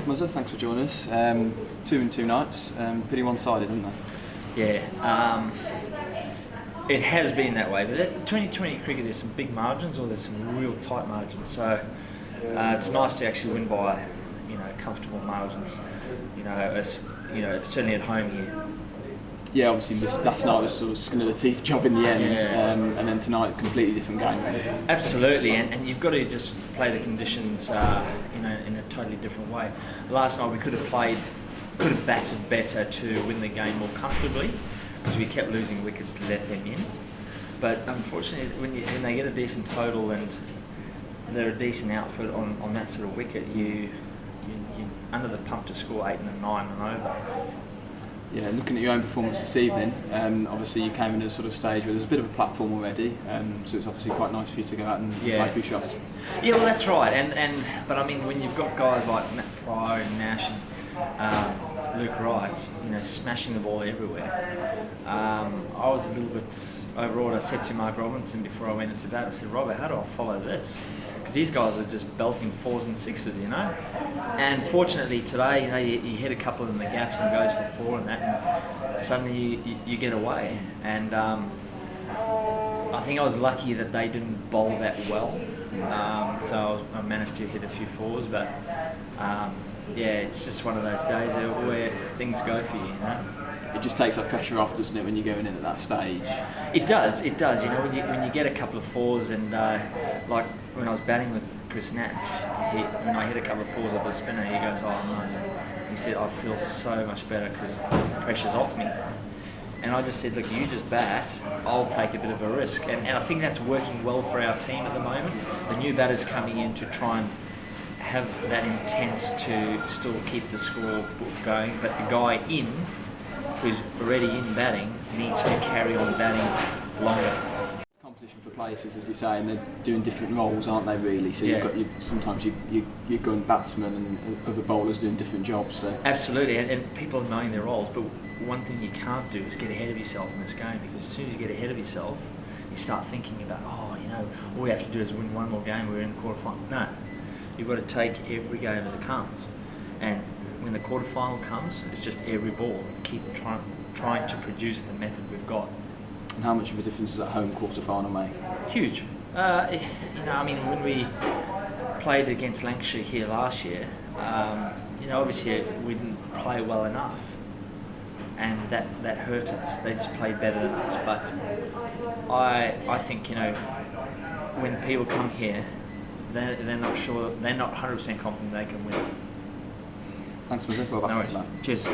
Muzzer, thanks for joining us. 2 in 2 nights, pretty one-sided, isn't they? Yeah, it has been that way, but 2020 cricket, there's some big margins, or there's some real tight margins. So it's nice to actually win by, comfortable margins. Certainly at home here. Yeah, obviously last night was sort of skin of the teeth job in the end, and then tonight completely different game. Absolutely, and you've got to just play the conditions, in a totally different way. Last night we could have batted better to win the game more comfortably, because we kept losing wickets to let them in. But unfortunately, when they get a decent total and they're a decent outfit on that sort of wicket, you under the pump to score 8 and 9 and over. Yeah, looking at your own performance this evening, obviously you came in at a sort of stage where there's a bit of a platform already, so it's obviously quite nice for you to go out and play a few shots. Yeah, well that's right, but I mean, when you've got guys like Matt Pryor and Nash and Luke Wright, smashing the ball everywhere, I was a little bit overawed. I said to Mark Robinson before I went into bat, I said, Robert, how do I follow this? Because these guys are just belting 4s and 6s, And fortunately today, you hit a couple in the gaps and goes for 4 and that, and suddenly you get away. And I think I was lucky that they didn't bowl that well. So I managed to hit a few 4s, but it's just one of those days where things go for you, It just takes that pressure off, doesn't it, when you're going in at that stage? It does. When you get a couple of 4s, and like when I was batting with Chris Nash, when I hit a couple of 4s off a spinner, he goes, "Oh, nice." He said, "I feel so much better because the pressure's off me." And I just said, "Look, you just bat. I'll take a bit of a risk." And I think that's working well for our team at the moment. The new batters coming in to try and have that intent to still keep the score going, but the guy in, who's already in batting, needs to carry on batting longer. Competition for places, as you say, and they're doing different roles, aren't they, really? So sometimes you've got batsmen and other bowlers doing different jobs. So. Absolutely, and people knowing their roles, but one thing you can't do is get ahead of yourself in this game, because as soon as you get ahead of yourself, you start thinking about, all we have to do is win one more game, we're in the quarterfinal. No, you've got to take every game as it comes. And when the quarterfinal comes, it's just every ball. Keep trying to produce the method we've got. And how much of a difference does that home quarterfinal make? Huge. When we played against Lancashire here last year, obviously we didn't play well enough, and that hurt us. They just played better than us. But I think when people come here, they're not sure, they're not 100% confident they can win. Thanks, Muzzer. Well, no worries. Cheers.